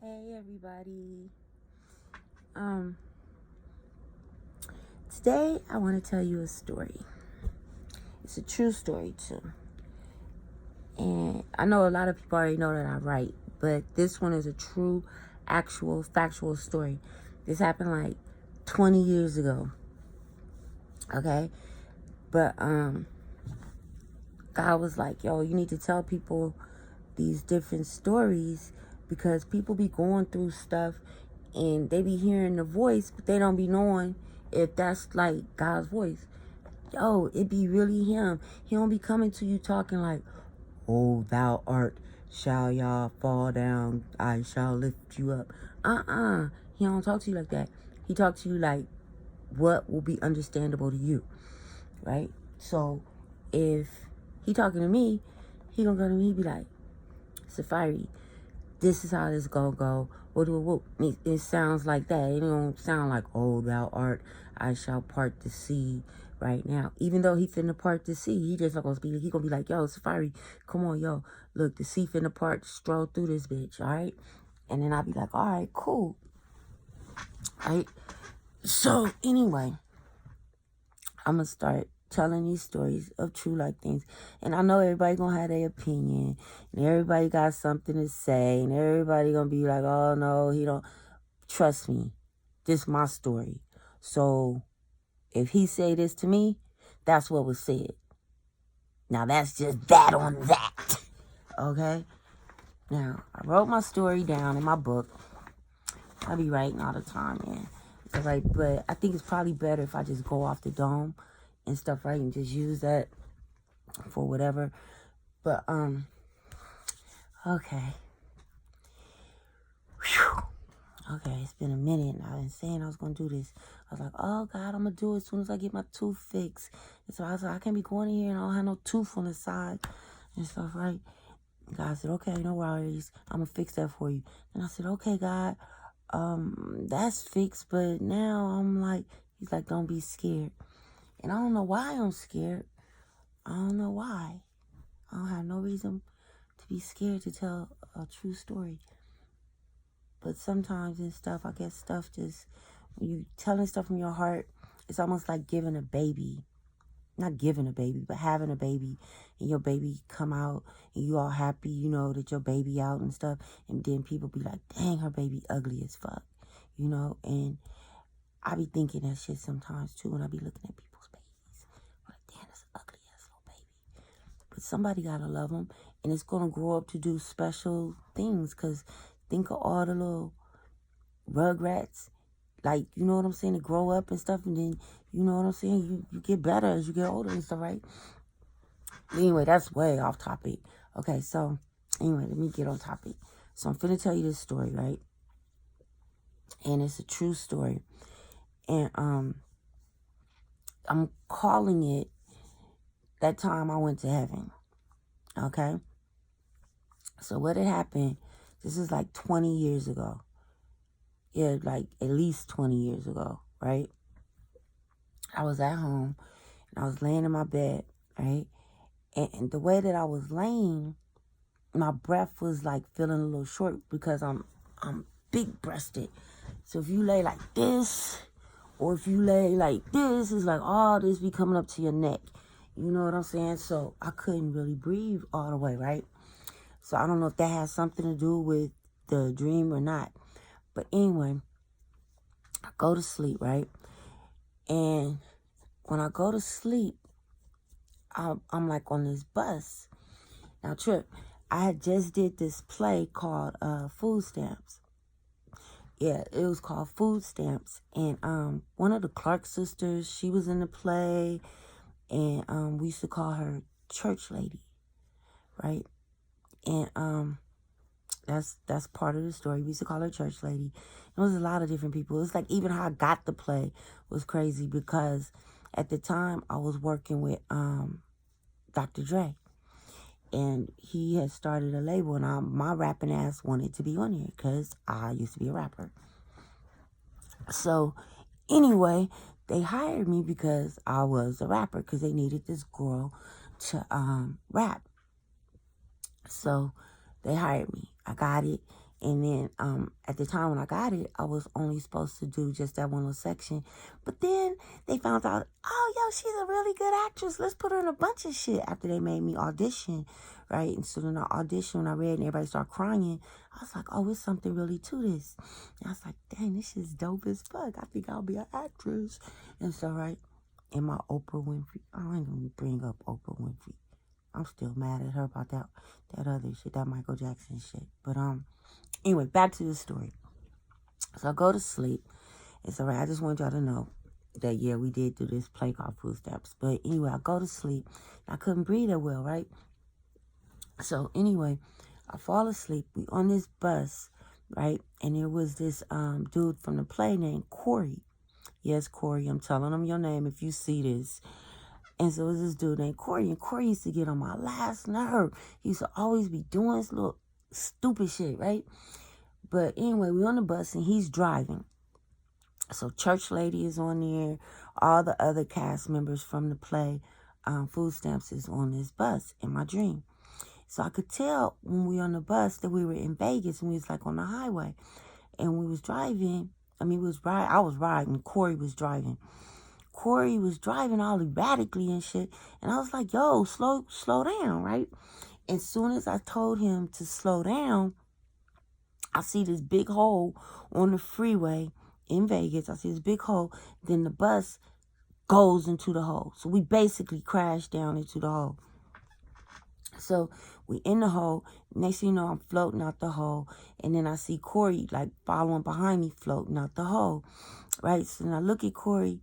Hey everybody. Today I want to tell you a story. It's a true story too. And I know a lot of people already know that I write, but this one is a true, actual, factual story. This happened like 20 years ago. Okay? But God was like, yo, you need to tell people these different stories because people be going through stuff and they be hearing the voice, but they don't be knowing if that's like God's voice. Yo, it be really him. He don't be coming to you talking like, oh, thou art, shall y'all fall down, I shall lift you up. He don't talk to you like that. He talk to you like what will be understandable to you, right? So if he talking to me, he gonna go to me, he be like, Saaphyri, this is how this gonna go. It sounds like that. It don't sound like, oh, thou art, I shall part the sea right now. Even though he finna part the sea, he just not gonna be. He gonna be like, yo, Saaphyri, come on, yo, look, the sea finna part. Stroll through this bitch, all right? And then I'll be like, all right, cool, all right? So anyway, I'm gonna start telling these stories of true life things. And I know everybody gonna have their opinion. And everybody got something to say. And everybody gonna be like, oh, no, he don't. Trust me. This is my story. So if he say this to me, that's what was said. Now that's just that on that. Okay? Now, I wrote my story down in my book. I be writing all the time, man. But I think it's probably better if I just go off the dome and stuff, right? And just use that for whatever. But, okay. Whew. Okay, it's been a minute and I've been saying I was going to do this. I was like, oh, God, I'm going to do it as soon as I get my tooth fixed. And so I was like, I can't be going in here and I don't have no tooth on the side and stuff, right? And God said, okay, no worries. I'm going to fix that for you. And I said, okay, God, that's fixed. But now I'm like, he's like, don't be scared. And I don't know why I'm scared. I don't know why. I don't have no reason to be scared to tell a true story. But sometimes and stuff, I guess stuff just, when you telling stuff from your heart, it's almost like giving a baby. Not giving a baby, but having a baby. And your baby come out and you all happy, you know, that your baby out and stuff. And then people be like, dang, her baby ugly as fuck. You know, and I be thinking that shit sometimes too. When I be looking at people's babies. I'm like, damn, that's an ugly ass little baby. But somebody gotta love them. And it's gonna grow up to do special things. Because think of all the little Rugrats, like, you know what I'm saying, to grow up and stuff, and then, you know what I'm saying, you get better as you get older and stuff, right? Anyway, that's way off topic. Okay, so, anyway, let me get on topic. So, I'm finna tell you this story, right? And it's a true story. And, I'm calling it, That Time I Went to Heaven. Okay? So, what had happened, this is like 20 years ago. Yeah, like at least 20 years ago, right? I was at home and I was laying in my bed, right? And the way that I was laying, my breath was like feeling a little short because I'm big breasted. So if you lay like this, or if you lay like this, it's like all this be coming up to your neck. You know what I'm saying? So I couldn't really breathe all the way, right? So I don't know if that has something to do with the dream or not. But anyway, I go to sleep, right? And when I go to sleep, I'm like on this bus. Now, Trip, I had just did this play called Food Stamps. Yeah, it was called Food Stamps. And one of the Clark sisters, she was in the play. And we used to call her Church Lady, right? And that's part of the story. We used to call her Church Lady. It was a lot of different people. It's like even how I got the play was crazy because at the time I was working with Dr. Dre. And he had started a label, and my rapping ass wanted to be on here because I used to be a rapper. So anyway, they hired me because I was a rapper because they needed this girl to rap. So they hired me. I got it. And then at the time when I got it, I was only supposed to do just that one little section. But then they found out, oh, yo, she's a really good actress. Let's put her in a bunch of shit after they made me audition, right? And so then I auditioned, when I read and everybody started crying, I was like, oh, it's something really to this. And I was like, dang, this shit's dope as fuck. I think I'll be an actress. And so, right, and my Oprah Winfrey, I ain't gonna bring up Oprah Winfrey. I'm still mad at her about that other shit, that Michael Jackson shit. But anyway, back to the story. So I go to sleep. It's all right. I just want y'all to know that, yeah, we did do this play called Footsteps. But anyway, I go to sleep. I couldn't breathe that well, right? So anyway, I fall asleep. We on this bus, right? And there was this dude from the play named Corey. Yes, Corey, I'm telling him your name if you see this. And so it was this dude named Corey. And Corey used to get on my last nerve. He used to always be doing this little stupid shit, right? But anyway, we on the bus and he's driving. So Church Lady is on there. All the other cast members from the play, Food Stamps, is on this bus in my dream. So I could tell when we were on the bus that we were in Vegas and we was like on the highway. And we was driving. I was riding. Corey was driving. Corey was driving all erratically and shit. And I was like, yo, slow down, right? As soon as I told him to slow down, I see this big hole on the freeway in Vegas. I see this big hole. Then the bus goes into the hole. So we basically crashed down into the hole. So we in the hole. Next thing you know, I'm floating out the hole. And then I see Corey like following behind me, floating out the hole. Right? So then I look at Corey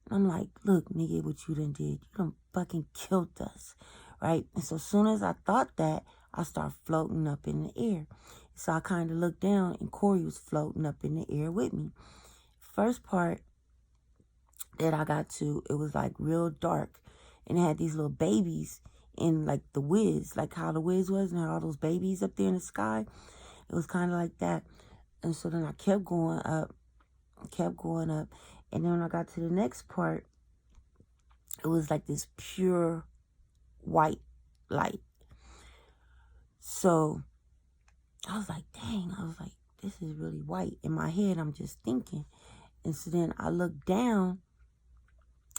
and I'm like, look, nigga, what you done did. You done fucking killed us. Right? And so as soon as I thought that, I start floating up in the air. So I kind of looked down and Corey was floating up in the air with me. First part that I got to, it was like real dark. And it had these little babies in like the Wiz, like how the Wiz was and had all those babies up there in the sky. It was kind of like that. And so then I kept going up. And then when I got to the next part, it was like this pure white light. So I was like, dang, this is really white. In my head, I'm just thinking. And so then I look down.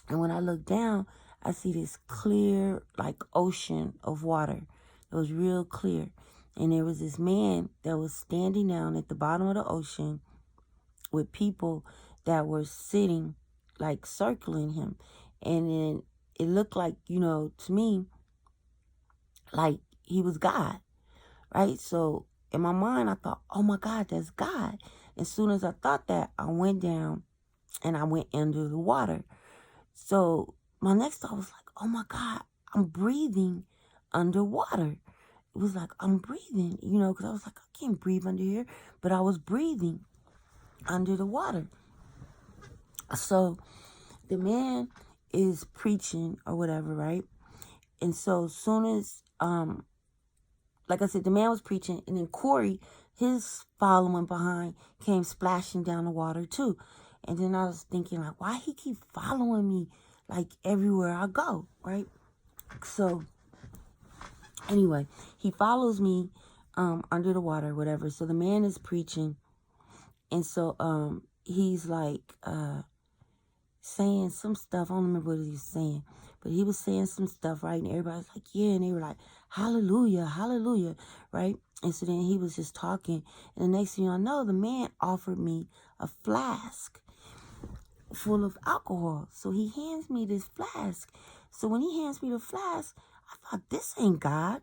And when I look down, I see this clear, like, ocean of water. It was real clear. And there was this man that was standing down at the bottom of the ocean with people that were sitting, like, circling him. And then it looked like, to me, like he was God, right? So in my mind, I thought, oh, my God, that's God. As soon as I thought that, I went down and I went under the water. So my next thought was like, oh, my God, I'm breathing underwater. It was like, I'm breathing, because I was like, I can't breathe under here. But I was breathing under the water. So the man is preaching or whatever, right? And so as soon as, like I said, the man was preaching, and then Corey, his following behind, came splashing down the water too. And then I was thinking, like, why he keep following me, like, everywhere I go, right? So anyway, he follows me under the water, whatever. So the man is preaching, and so he's like saying some stuff. I don't remember what he was saying, but he was saying some stuff, right? And everybody's like, yeah, and they were like, hallelujah, hallelujah, right? And so then he was just talking, and the next thing I know, the man offered me a flask full of alcohol. So he hands me this flask. So when he hands me the flask, I thought, this ain't God.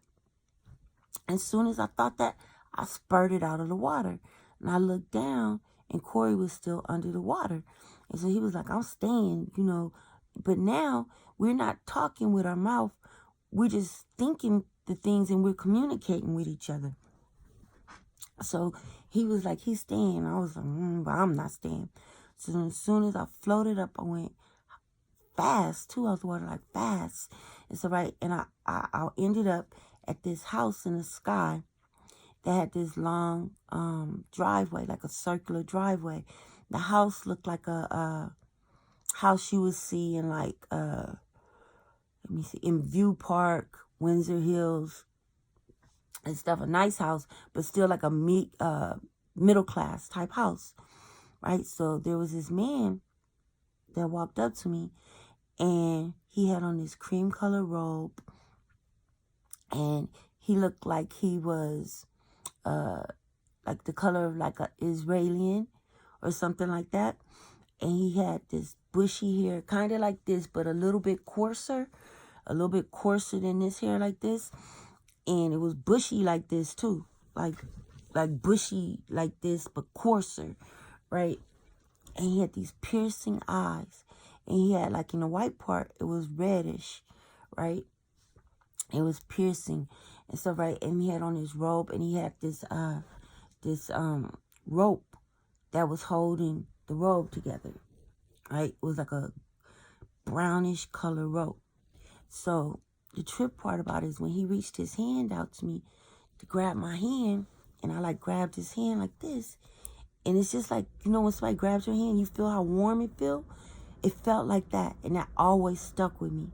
As soon as I thought that, I spurted out of the water. And I looked down, and Corey was still under the water. And so he was like, I'm staying, But now we're not talking with our mouth. We're just thinking the things, and we're communicating with each other. So he was like, he's staying. I was like, but I'm not staying. So then as soon as I floated up, I went fast too. I was water like fast. And so right, and I ended up at this house in the sky that had this long driveway, like a circular driveway. The house looked like a house you would see in like in View Park, Windsor Hills, and stuff. A nice house, but still like a middle class type house, right? So there was this man that walked up to me, and he had on this cream color robe, and he looked like he was like the color of like a Israeli or something like that. And he had this bushy hair, kind of like this, but a little bit coarser than this hair like this. And it was bushy like this too, like bushy like this, but coarser, right? And he had these piercing eyes, and he had, like, in the white part, it was reddish, right? It was piercing and stuff, right? And he had on his robe, and he had this rope that was holding the robe together, right? It was like a brownish color rope. So the trip part about it is when he reached his hand out to me to grab my hand, and I like grabbed his hand like this, and it's just like, you know, when somebody grabs your hand, you feel how warm it feels. It felt like that, and that always stuck with me.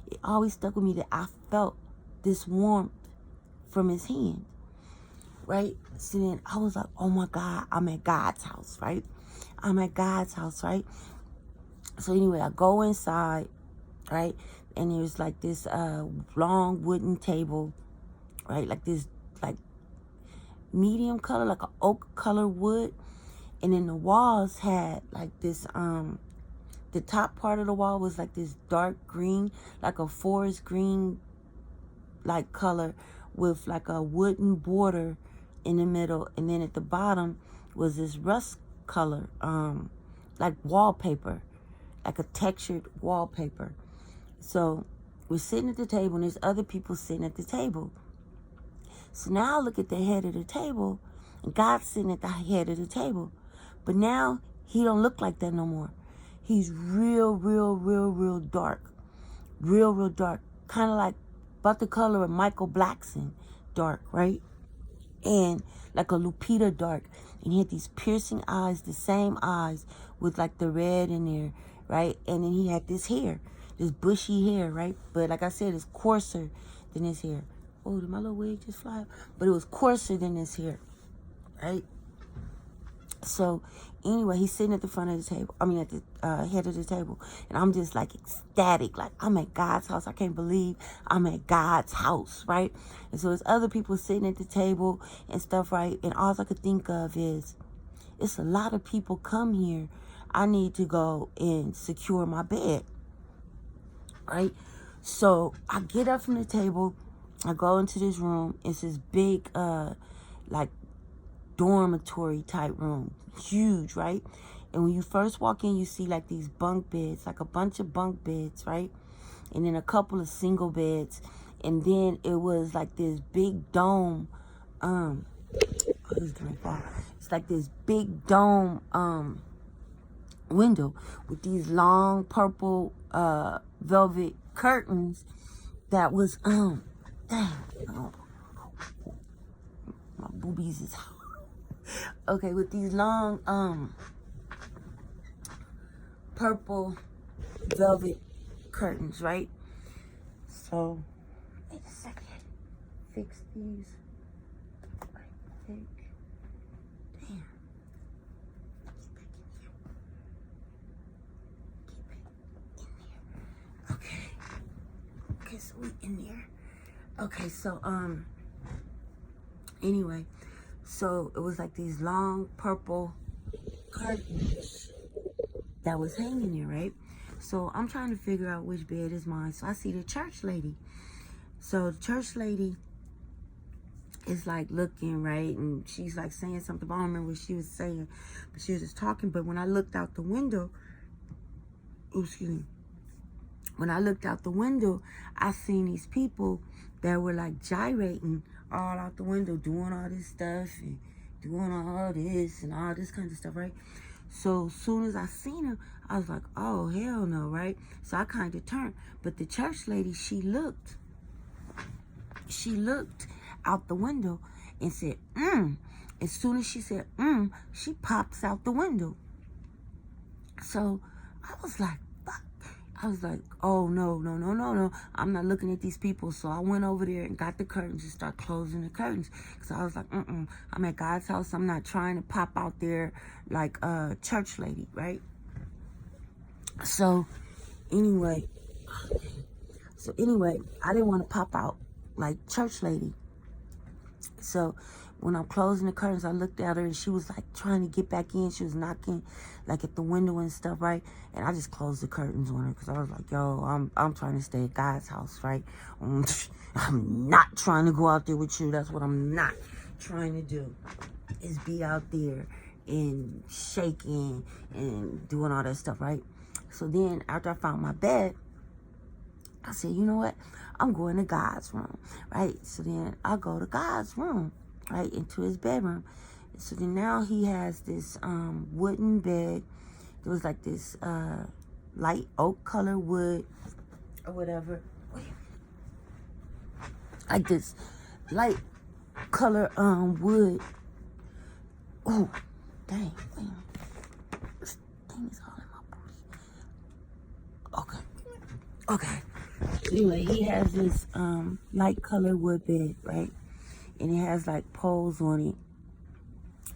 It always stuck with me that I felt this warmth from his hand, right? So then I was like, oh my God, I'm at God's house, right? I'm at God's house, right? So anyway, I go inside, right? And there's like this long wooden table, right? Like this, like medium color, like an oak color wood. And then the walls had like this, the top part of the wall was like this dark green, like a forest green, like color with like a wooden border in the middle. And then at the bottom was this rust color, like wallpaper, like a textured wallpaper. So we're sitting at the table, and there's other people sitting at the table. So now I look at the head of the table, and God's sitting at the head of the table. But now he don't look like that no more. He's real dark. Real dark. Kind of like about the color of Michael Blackson dark, right? And like a Lupita dark. And he had these piercing eyes, the same eyes with like the red in there, right? And then he had this hair, this bushy hair, right? But like I said, it's coarser than his hair. Oh, did my little wig just fly? But it was coarser than his hair, right? So anyway, he's sitting at the front of the table. I mean, at the head of the table. And I'm just like ecstatic. Like, I'm at God's house. I can't believe I'm at God's house, right? And so there's other people sitting at the table and stuff, right? And all I could think of is, it's a lot of people come here. I need to go and secure my bed, right? So I get up from the table. I go into this room. It's this big, like, dormitory type room, huge, right? And when you first walk in, you see like these bunk beds, like a bunch of bunk beds, right? And then a couple of single beds, and then it was like this big dome. It's like this big dome window with these long purple velvet curtains that was dang, oh, my boobies is okay, with these long purple velvet curtains, right? So wait a second, fix these right quick. Damn, keep it in there. Okay, so we in there. Okay, so anyway, so it was like these long purple curtains that was hanging there, right? So I'm trying to figure out which bed is mine. So I see the church lady. So the church lady is like looking, right? And she's like saying something. I don't remember what she was saying, but she was just talking. But when I looked out the window, excuse me. When I looked out the window, I seen these people that were like gyrating all out the window, doing all this stuff and doing all this and all this kind of stuff, right? So as soon as I seen her, I was like, oh, hell no, right? So I kind of turned. But the church lady, she looked out the window and said, As soon as she said, she pops out the window. So I was like, fuck. I was like, oh, no, no, no, no, no. I'm not looking at these people. So I went over there and got the curtains and started closing the curtains. Because I was like, I'm at God's house. I'm not trying to pop out there like a church lady, right? So anyway, I didn't want to pop out like church lady. So when I'm closing the curtains, I looked at her and she was like trying to get back in. She was knocking like at the window and stuff, right? And I just closed the curtains on her because I was like, yo, I'm trying to stay at God's house, right? I'm not trying to go out there with you. That's what I'm not trying to do, is be out there and shaking and doing all that stuff, right? So then after I found my bed, I said, you know what? I'm going to God's room, right? So then I go to God's room, right, into his bedroom. So then now he has this wooden bed. There was like this light oak color wood or whatever. Like this light color wood. Oh, dang. This thing is all in my booty. Okay. Anyway, he has this light colored wood bed, right? And it has like poles on it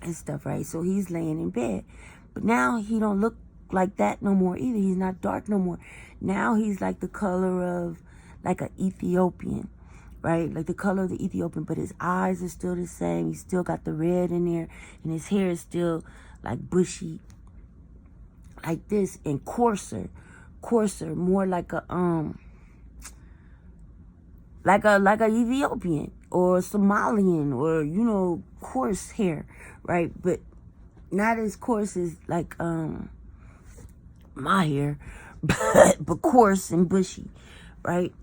and stuff, right? So he's laying in bed. But now he don't look like that no more either. He's not dark no more. Now he's like the color of like an Ethiopian, right? Like the color of the Ethiopian, but his eyes are still the same. He's still got the red in there, and his hair is still like bushy like this, and coarser, more like a like a Ethiopian or Somalian, or coarse hair, right? But not as coarse as like my hair, but coarse and bushy, right?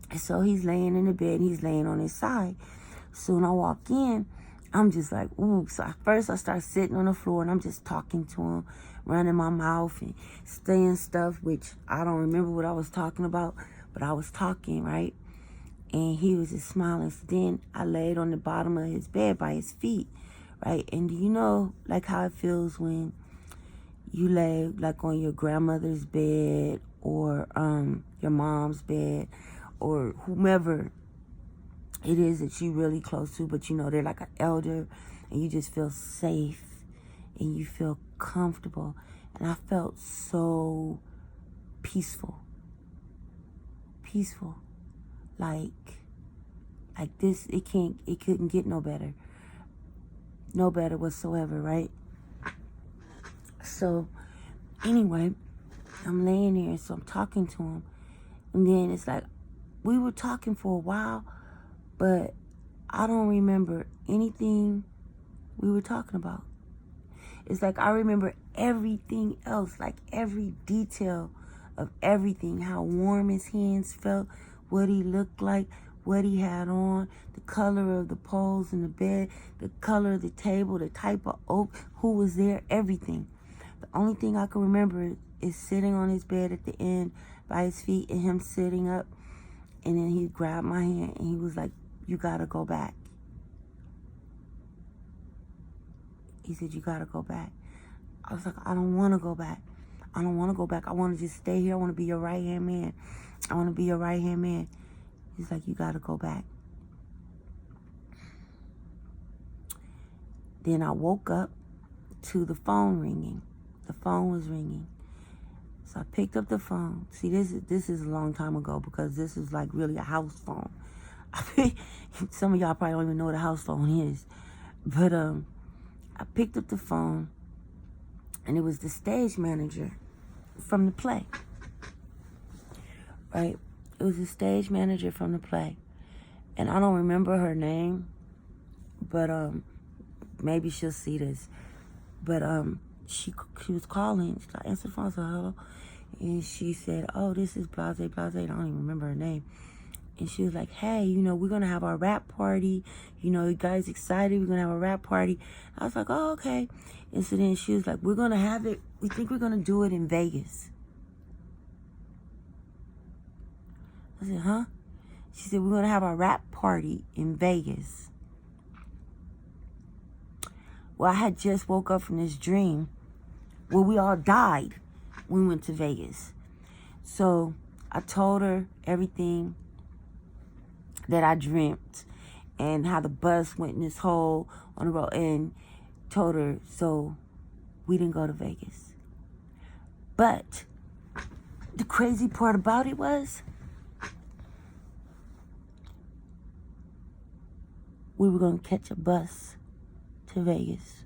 And so he's laying in the bed and he's laying on his side. So when I walk in, I'm just like, ooh. So at first I start sitting on the floor and I'm just talking to him, running my mouth and saying stuff, which I don't remember what I was talking about, but I was talking, right? And he was just smiling. So then I laid on the bottom of his bed by his feet, right? And do you know like how it feels when you lay like on your grandmother's bed or your mom's bed or whomever it is that you really close to, but they're like an elder, and you just feel safe and you feel comfortable. And I felt so peaceful. Like this, it couldn't get no better whatsoever, right? So anyway, I'm laying there, so I'm talking to him, and then it's like we were talking for a while, but I don't remember anything we were talking about. It's like I remember everything else, like every detail of everything, how warm his hands felt, what he looked like, what he had on, the color of the poles in the bed, the color of the table, the type of oak, who was there, everything. The only thing I can remember is sitting on his bed at the end by his feet and him sitting up, and then he grabbed my hand and he was like, you gotta go back. He said, you gotta go back. I was like, I don't want to go back. I want to just stay here. I want to be your right-hand man. He's like, you got to go back. Then I woke up to the phone ringing. The phone was ringing. So I picked up the phone. See, this is a long time ago, because this is like really a house phone. Some of y'all probably don't even know what a house phone is. But I picked up the phone, and it was the stage manager from the play, right? It was the stage manager from the play. And I don't remember her name, but maybe she'll see this. But she was calling. I answered the phone, I said, hello. And she said, oh, this is Blase. I don't even remember her name. And she was like, hey, we're going to have our rap party. You guys excited? We're going to have a rap party. I was like, oh, okay. And so then she was like, we're going to have it. We think we're going to do it in Vegas. I said, huh? She said, we're going to have a rap party in Vegas. Well, I had just woke up from this dream where we all died when we went to Vegas. So I told her everything that I dreamt and how the bus went in this hole on the road, and told her, so we didn't go to Vegas. But the crazy part about it was we were going to catch a bus to Vegas.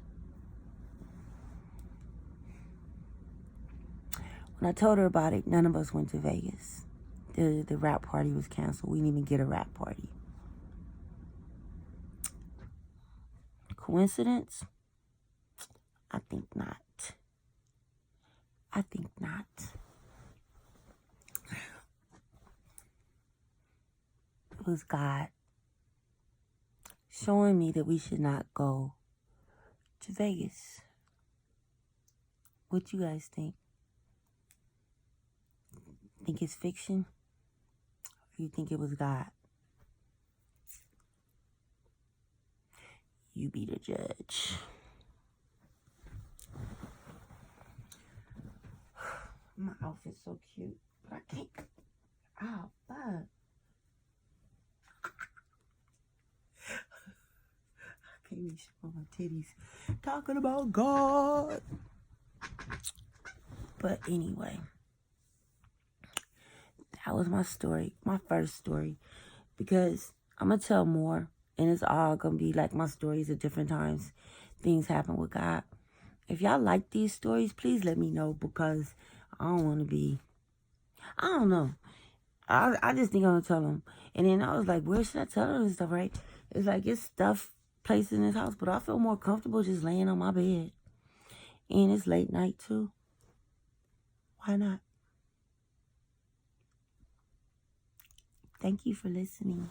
When I told her about it, none of us went to Vegas. The rap party was canceled. We didn't even get a rap party. Coincidence? I think not. I think not. It was God showing me that we should not go to Vegas. What you guys think? Think it's fiction? Or you think it was God? You be the judge. My outfit's so cute, but I can't. Oh, fuck. I can't even show my titties. Talking about God. But anyway, that was my story, my first story. Because I'm going to tell more, and it's all going to be like my stories at different times. Things happen with God. If y'all like these stories, please let me know, because I don't want to be, I don't know. I just think I'm going to tell them. And then I was like, where should I tell them this stuff, right? It's like, it's stuff placed in this house, but I feel more comfortable just laying on my bed. And it's late night, too. Why not? Thank you for listening.